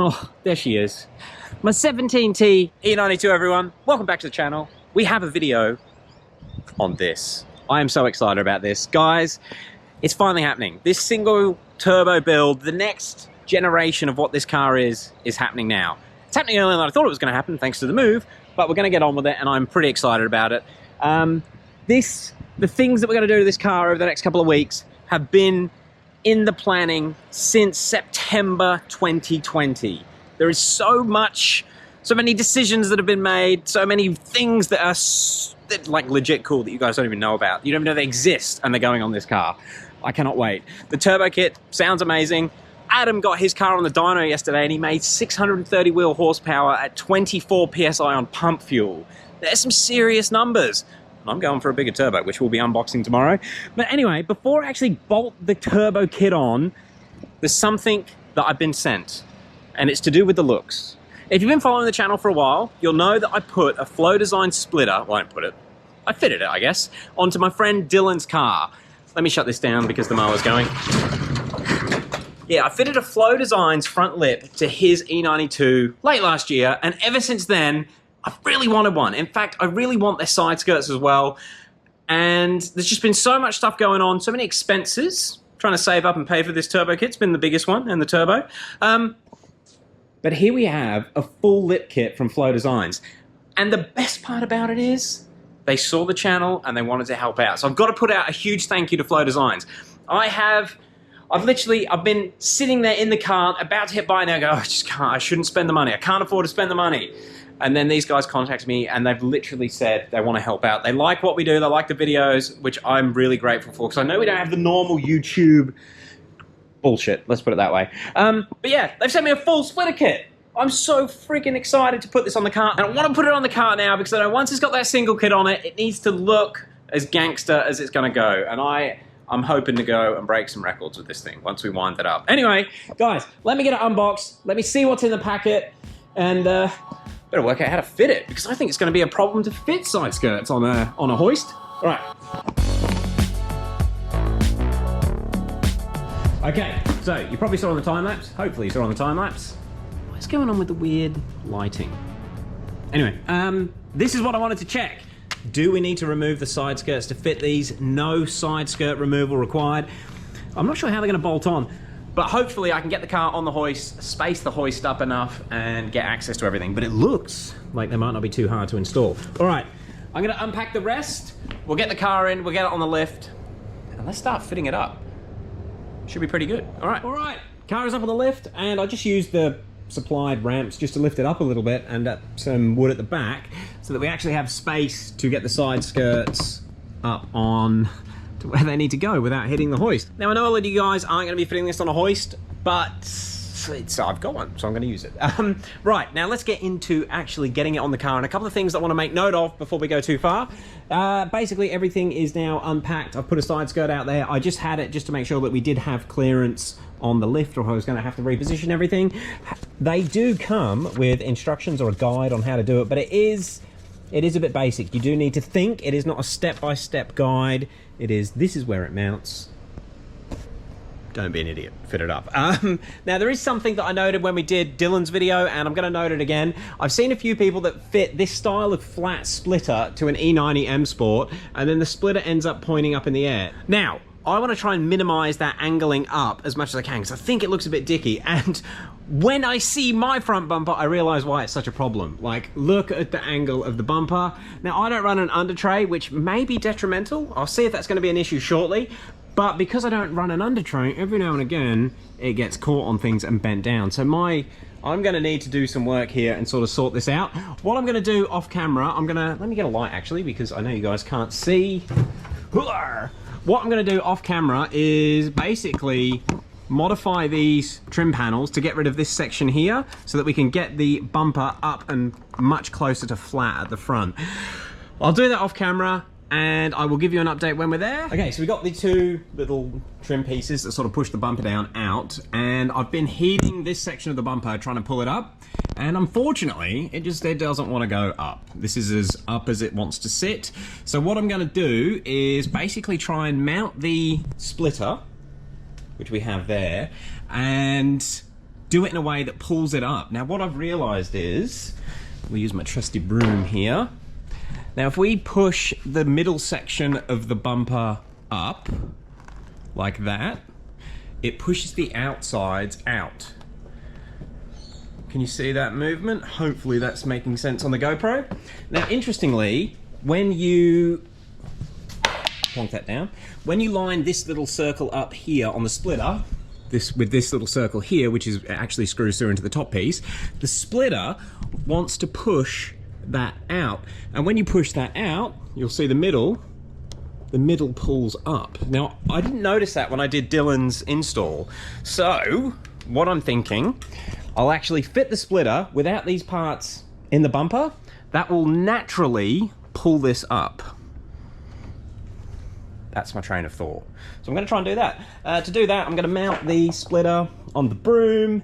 Oh, there she is. My 17T E92, everyone. Welcome back to the channel. We have a video on this. I am so excited about this. Guys, it's finally happening. This single turbo build, the next generation of what this car is happening now. It's happening earlier than I thought it was going to happen thanks to the move, but we're going to get on with it and I'm pretty excited about it. The things that we're going to do to this car over the next couple of weeks have been in the planning since September 2020. There is so many decisions that have been made, so many things that are like legit cool that you guys don't even know about. You don't even know they exist and they're going on this car. I cannot wait. The turbo kit sounds amazing. Adam got his car on the dyno yesterday and he made 630 wheel horsepower at 24 PSI on pump fuel. There's some serious numbers. I'm going for a bigger turbo, which we'll be unboxing tomorrow. But anyway, before I actually bolt the turbo kit on, there's something that I've been sent, and it's to do with the looks. If you've been following the channel for a while, you'll know that I put a Flow Design splitter, well, I didn't put it, I fitted it, I guess, onto my friend Dylan's car. Let me shut this down because the mower's going. Yeah, I fitted a Flow Designs front lip to his E92 late last year, and ever since then, I've really wanted one. In fact, I really want their side skirts as well. And there's just been so much stuff going on, so many expenses. Trying to save up and pay for this turbo kit's been the biggest one, and the turbo. But here we have a full lip kit from Flow Designs. And the best part about it is, they saw the channel and they wanted to help out. So I've got to put out a huge thank you to Flow Designs. I've been sitting there in the car, about to hit buy now, I go, I just can't, I shouldn't spend the money. I can't afford to spend the money. And then these guys contacted me and they've literally said they want to help out. They like what we do, they like the videos, which I'm really grateful for, because I know we don't have the normal YouTube bullshit, let's put it that way. But yeah, they've sent me a full splitter kit. I'm so freaking excited to put this on the car. And I want to put it on the car now because I know once it's got that single kit on it, it needs to look as gangster as it's going to go. And I'm hoping to go and break some records with this thing once we wind it up. Anyway, guys, let me get it unboxed. Let me see what's in the packet. And better work out how to fit it, because I think it's going to be a problem to fit side skirts on a hoist. All right. Okay, so you probably saw on the time lapse. Hopefully you saw on the time lapse. What's going on with the weird lighting? Anyway, this is what I wanted to check. Do we need to remove the side skirts to fit these? No side skirt removal required. I'm not sure how they're going to bolt on, but hopefully I can get the car on the hoist, space the hoist up enough, and get access to everything. But it looks like they might not be too hard to install. All right, I'm going to unpack the rest. We'll get the car in, we'll get it on the lift, and let's start fitting it up. Should be pretty good. All right, car is up on the lift, and I just used the supplied ramps just to lift it up a little bit, and some wood at the back, so that we actually have space to get the side skirts up on to where they need to go without hitting the hoist. Now I know a lot of you guys aren't going to be fitting this on a hoist, but I've got one, so I'm going to use it. Right, now let's get into actually getting it on the car, and a couple of things I want to make note of before we go too far. Basically everything is now unpacked. I've put a side skirt out there. I just had it just to make sure that we did have clearance on the lift, or I was going to have to reposition everything. They do come with instructions or a guide on how to do it, but it is a bit basic. You do need to think. It is not a step-by-step guide. It is, this is where it mounts. Don't be an idiot, fit it up. Now there is something that I noted when we did Dylan's video, and I'm going to note it again. I've seen a few people that fit this style of flat splitter to an E90 M Sport, and then the splitter ends up pointing up in the air. Now, I want to try and minimize that angling up as much as I can, because I think it looks a bit dicky, and when I see my front bumper, I realize why it's such a problem. Like, look at the angle of the bumper. Now, I don't run an under tray, which may be detrimental. I'll see if that's going to be an issue shortly. But because I don't run an under tray, every now and again, it gets caught on things and bent down. So I'm going to need to do some work here and sort of sort this out. What I'm going to do off camera, let me get a light actually, because I know you guys can't see. What I'm going to do off camera is basically modify these trim panels to get rid of this section here so that we can get the bumper up and much closer to flat at the front. I'll do that off camera and I will give you an update when we're there. Okay, so we got the two little trim pieces that sort of push the bumper down out, and I've been heating this section of the bumper trying to pull it up, and unfortunately it doesn't want to go up. This is as up as it wants to sit. So what I'm going to do is basically try and mount the splitter, which we have there, and do it in a way that pulls it up. Now what I've realized is, we'll use my trusty broom here. Now if we push the middle section of the bumper up, like that, it pushes the outsides out. Can you see that movement? Hopefully that's making sense on the GoPro. Now interestingly, when you plonk that down, when you line this little circle up here on the splitter, with this little circle here, which is actually screws through into the top piece, the splitter wants to push that out. And when you push that out, you'll see the middle pulls up. Now, I didn't notice that when I did Dylan's install. So, what I'm thinking, I'll actually fit the splitter without these parts in the bumper. That will naturally pull this up. That's my train of thought. So I'm going to try and do that. To do that, I'm going to mount the splitter on the broom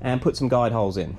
and put some guide holes in.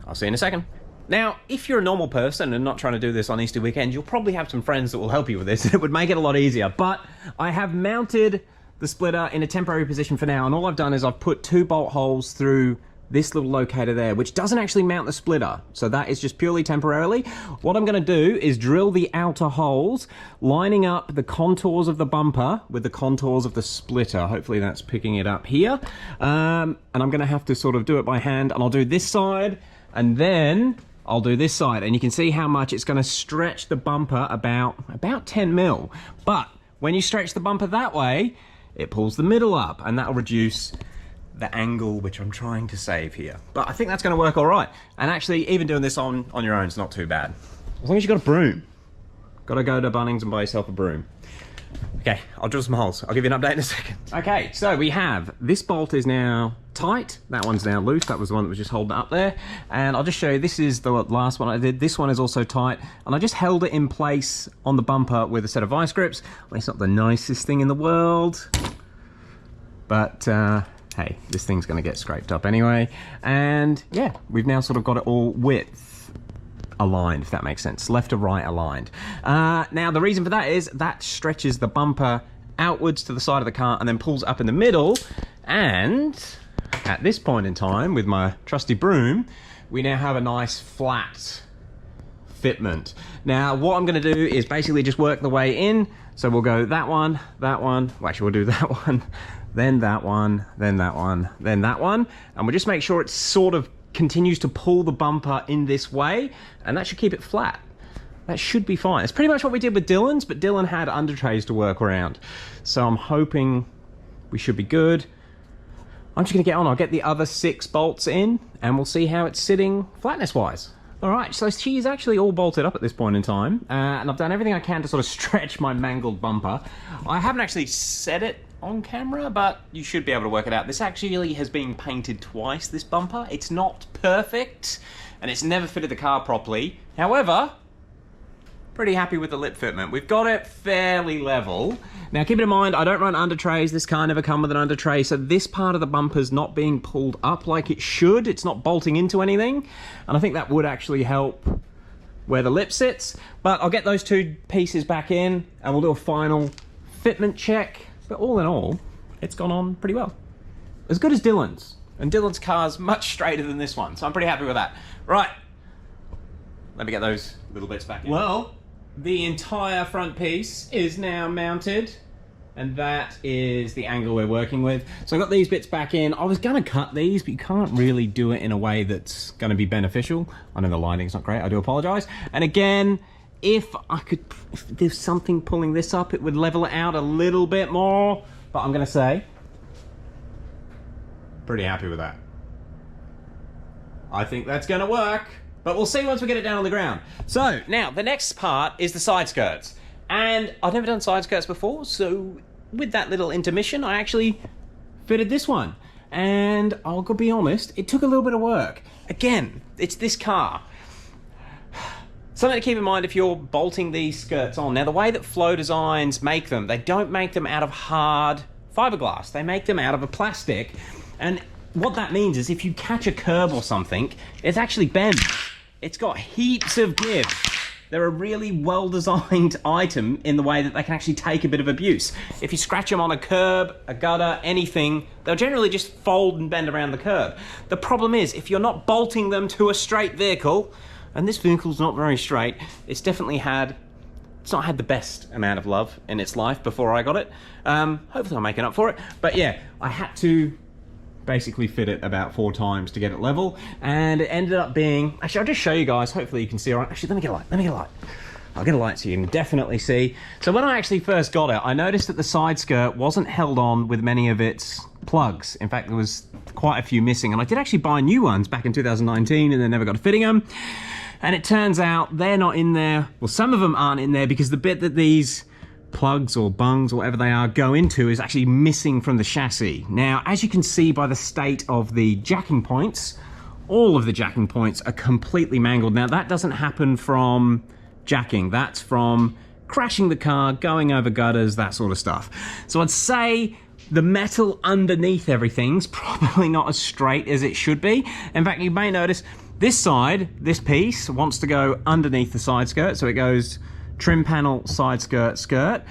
I'll see you in a second. Now, if you're a normal person and not trying to do this on Easter weekend, you'll probably have some friends that will help you with this. It would make it a lot easier. But I have mounted the splitter in a temporary position for now, and all I've done is I've put 2 bolt holes through this little locator there, which doesn't actually mount the splitter, so that is just purely temporarily. What I'm going to do is drill the outer holes, lining up the contours of the bumper with the contours of the splitter. Hopefully that's picking it up here. And I'm going to have to sort of do it by hand, and I'll do this side, and then I'll do this side, and you can see how much it's going to stretch the bumper about 10 mil. But when you stretch the bumper that way, it pulls the middle up, and that'll reduce the angle which I'm trying to save here. But I think that's going to work all right. And actually, even doing this on your own is not too bad. As long as you've got a broom. Got to go to Bunnings and buy yourself a broom. Okay, I'll drill some holes. I'll give you an update in a second. Okay, so we have, this bolt is now tight. That one's now loose. That was the one that was just holding it up there. And I'll just show you, this is the last one I did. This one is also tight. And I just held it in place on the bumper with a set of vice grips. Well, it's not the nicest thing in the world. But, hey, this thing's going to get scraped up anyway. And yeah, we've now sort of got it all width aligned, if that makes sense. Left to right aligned. Now, the reason for that is that stretches the bumper outwards to the side of the car and then pulls up in the middle. And at this point in time, with my trusty broom, we now have a nice flat fitment. Now, what I'm going to do is basically just work the way in. So we'll go that one. Well, actually, we'll do that one. Then that one, then that one, then that one. And we'll just make sure it sort of continues to pull the bumper in this way, and that should keep it flat. That should be fine. It's pretty much what we did with Dylan's, but Dylan had under trays to work around. So I'm hoping we should be good. I'm just gonna get on. I'll get the other 6 bolts in, and we'll see how it's sitting flatness-wise. All right, so she's actually all bolted up at this point in time, and I've done everything I can to sort of stretch my mangled bumper. I haven't actually set it on camera, but you should be able to work it out. This actually has been painted twice, this bumper. It's not perfect, and it's never fitted the car properly. However, pretty happy with the lip fitment. We've got it fairly level. Now, keep in mind, I don't run under trays. This car never come with an under tray, so this part of the bumper's not being pulled up like it should. It's not bolting into anything, and I think that would actually help where the lip sits. But I'll get those 2 pieces back in, and we'll do a final fitment check. But all in all, it's gone on pretty well. As good as Dylan's. And Dylan's car's much straighter than this one, so I'm pretty happy with that. Right, let me get those little bits back in. Well, the entire front piece is now mounted, and that is the angle we're working with. So I got these bits back in. I was gonna cut these, but you can't really do it in a way that's gonna be beneficial. I know the lighting's not great, I do apologize. And again, if there's something pulling this up, it would level it out a little bit more, but I'm gonna say, pretty happy with that. I think that's gonna work, but we'll see once we get it down on the ground. So, now, the next part is the side skirts. And I've never done side skirts before, so with that little intermission, I actually fitted this one. And I'll be honest, it took a little bit of work. Again, it's this car. Something to keep in mind if you're bolting these skirts on. Now, the way that Flow Designs make them, they don't make them out of hard fiberglass. They make them out of a plastic. And what that means is if you catch a curb or something, it's actually bent. It's got heaps of give. they're a really well-designed item in the way that they can actually take a bit of abuse. If you scratch them on a curb, a gutter, anything, they'll generally just fold and bend around the curb. The problem is, if you're not bolting them to a straight vehicle, and this vehicle's not very straight, it's not had the best amount of love in its life before I got it. Hopefully I'm making up for it. But yeah, I had to basically fit it about 4 times to get it level, and it ended up being, actually I'll just show you guys, hopefully you can see. All right, actually let me get a light, I'll get a light so you can definitely see. So when I actually first got it, I noticed that the side skirt wasn't held on with many of its plugs. In fact, there was quite a few missing, and I did actually buy new ones back in 2019 and then never got to fitting them. And it turns out they're not in there. Well, some of them aren't in there because the bit that these plugs or bungs or whatever they are go into is actually missing from the chassis. Now, as you can see by the state of the jacking points, all of the jacking points are completely mangled. Now, that doesn't happen from jacking. That's from crashing the car, going over gutters, that sort of stuff. So I'd say the metal underneath everything's probably not as straight as it should be. In fact, you may notice this side, this piece, wants to go underneath the side skirt, so it goes trim panel, side skirt, skirt.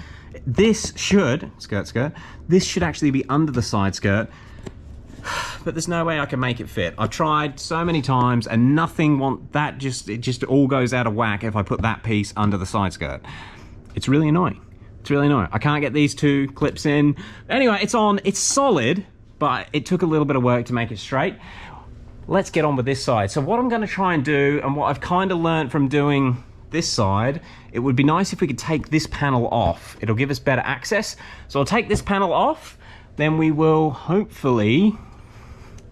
This should, skirt, this should actually be under the side skirt, but there's no way I can make it fit. I've tried so many times and nothing it just all goes out of whack if I put that piece under the side skirt. It's really annoying. It's really annoying. I can't get these 2 clips in. Anyway, it's on, it's solid, but it took a little bit of work to make it straight. Let's get on with this side. So what I'm gonna try and do, and what I've kind of learned from doing this side, it would be nice if we could take this panel off. It'll give us better access. So I'll take this panel off, then we will hopefully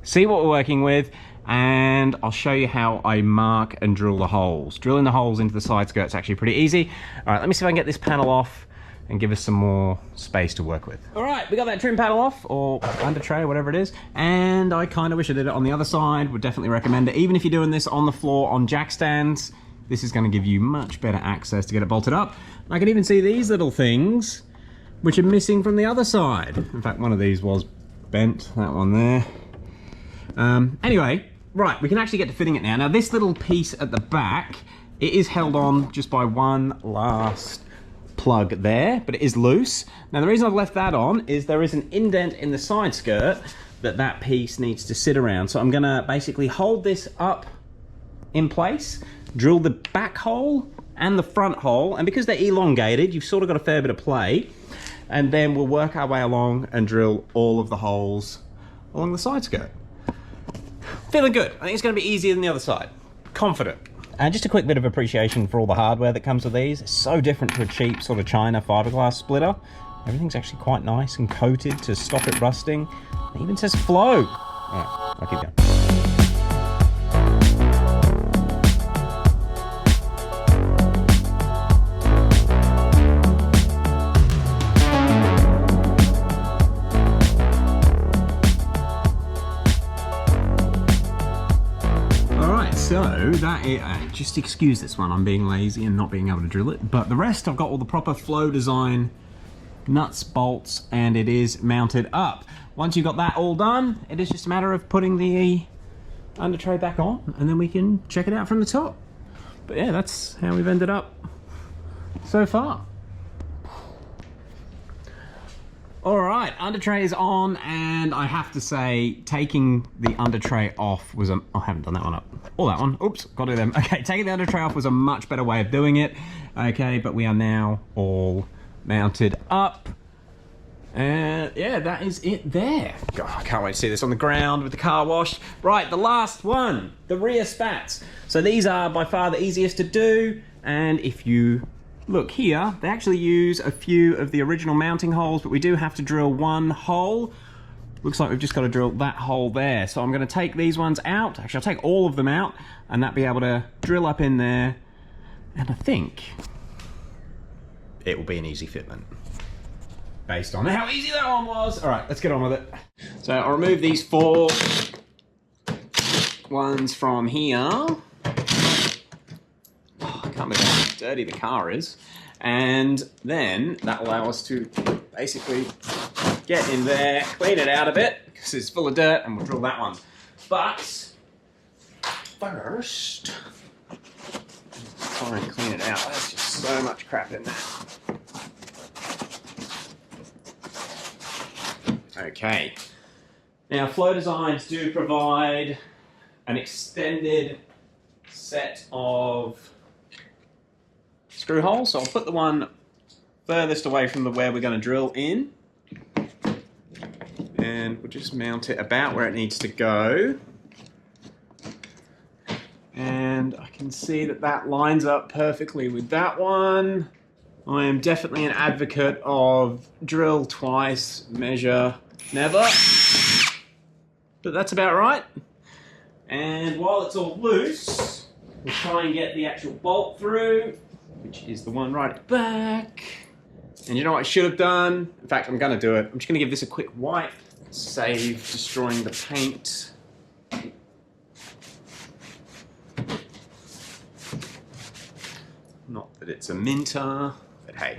see what we're working with, and I'll show you how I mark and drill the holes. Drilling the holes into the side skirt is actually pretty easy. All right, let me see if I can get this panel off and give us some more space to work with. All right, we got that trim panel off, or under tray, whatever it is, and I kind of wish I did it on the other side. Would definitely recommend it. Even if you're doing this on the floor on jack stands, this is going to give you much better access to get it bolted up. I can even see these little things, which are missing from the other side. In fact, one of these was bent, that one there. Anyway, right, we can actually get to fitting it now. Now, this little piece at the back, it is held on just by one last plug there, but it is loose. Now, the reason I've left that on is there is an indent in the side skirt that piece needs to sit around. So I'm gonna basically hold this up in place, drill the back hole and the front hole, and because they're elongated, you've sort of got a fair bit of play, and then we'll work our way along and drill all of the holes along the side skirt. Feeling good. I think it's going to be easier than the other side. Confident. And just a quick bit of appreciation for all the hardware that comes with these. It's so different to a cheap sort of China fiberglass splitter. Everything's actually quite nice and coated to stop it rusting. It even says flow. All right, I'll keep going. So that is, just excuse this one, I'm being lazy and not being able to drill it, but the rest I've got all the proper flow design nuts, bolts, and it is mounted up. Once you've got that all done, it is just a matter of putting the under tray back on, and then we can check it out from the top. But yeah, that's how we've ended up so far. All right, under tray is on, and I have to say, taking the under tray off was I haven't done that one up. Or that one, oops, gotta do them. Okay, taking the under tray off was a much better way of doing it. Okay, but we are now all mounted up. And yeah, that is it there. God, I can't wait to see this on the ground with the car wash. Right, the last one, the rear spats. So these are by far the easiest to do, and if you look here, they actually use a few of the original mounting holes, but we do have to drill one hole. Looks like we've just got to drill that hole there. So I'm going to take these ones out. Actually, I'll take all of them out, and that'll be able to drill up in there. And I think it will be an easy fitment, based on how easy that one was. All right, let's get on with it. So I'll remove these 4 ones from here. Oh, I can't believe how dirty the car is. And then that will allow us to basically get in there, clean it out a bit, because it's full of dirt, and we'll drill that one. But first, try and clean it out. There's just so much crap in there. Okay. Now, Flow Designs do provide an extended set of screw holes. So I'll put the one furthest away from where we're going to drill in. And we'll just mount it about where it needs to go. And I can see that that lines up perfectly with that one. I am definitely an advocate of drill twice, measure never. But that's about right. And while it's all loose, we'll try and get the actual bolt through, which is the one right at the back. And you know what I should have done? In fact, I'm going to do it. I'm just going to give this a quick wipe, save destroying the paint. Not that it's a minter, but hey,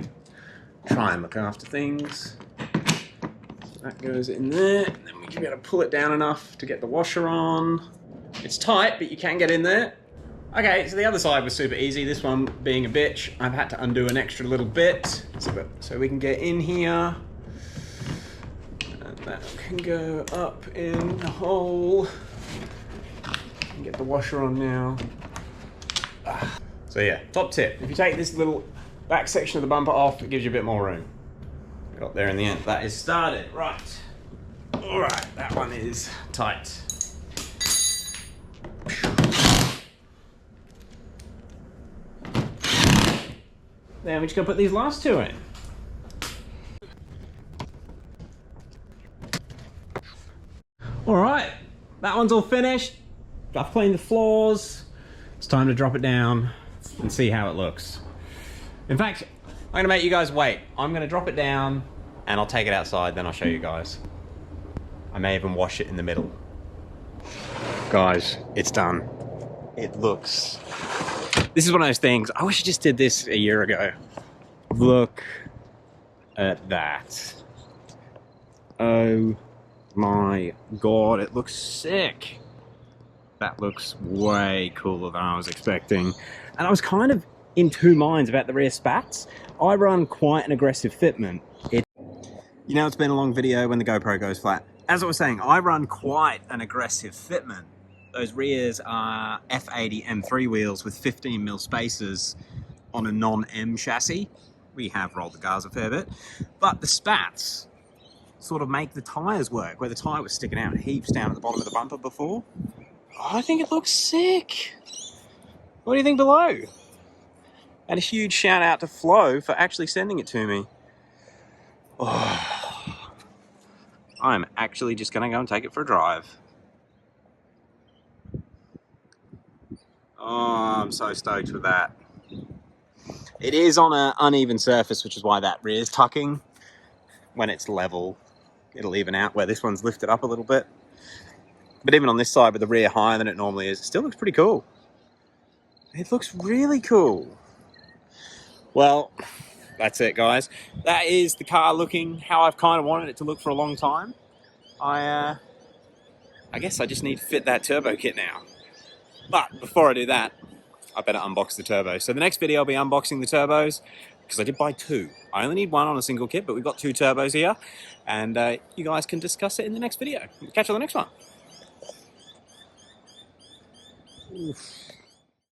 try and look after things. So that goes in there, and then we can be able to pull it down enough to get the washer on. It's tight, but you can get in there. Okay, so the other side was super easy. This one being a bitch, I've had to undo an extra little bit so we can get in here. And that can go up in the hole. And get the washer on now. So yeah, top tip. If you take this little back section of the bumper off, it gives you a bit more room. Got there in the end. That is started. Right. All right, that one is tight. Then we're just gonna put these last two in. All right, that one's all finished. I've cleaned the floors. It's time to drop it down and see how it looks. In fact, I'm gonna make you guys wait. I'm gonna drop it down and I'll take it outside, then I'll show you guys. I may even wash it in the middle. Guys, it's done. It looks... This is one of those things, I wish I just did this a year ago. Look at that. Oh my God, it looks sick. That looks way cooler than I was expecting. And I was kind of in two minds about the rear spats. I run quite an aggressive fitment. You know, it's been a long video when the GoPro goes flat. As I was saying, I run quite an aggressive fitment. Those rears are F80 M3 wheels with 15mm spacers on a non-M chassis. We have rolled the cars a fair bit. But the spats sort of make the tyres work, where the tyre was sticking out heaps down at the bottom of the bumper before. Oh, I think it looks sick. What do you think below? And a huge shout out to Flo for actually sending it to me. Oh, I'm actually just gonna go and take it for a drive. Oh, I'm so stoked with that. It is on an uneven surface, which is why that rear's tucking. When it's level, it'll even out where this one's lifted up a little bit. But even on this side with the rear higher than it normally is, it still looks pretty cool. It looks really cool. Well, that's it, guys. That is the car looking how I've kind of wanted it to look for a long time. I guess I just need to fit that turbo kit now. But before I do that, I better unbox the turbos. So the next video I'll be unboxing the turbos, because I did buy two. I only need one on a single kit, but we've got two turbos here. And you guys can discuss it in the next video. Catch you on the next one. Oof.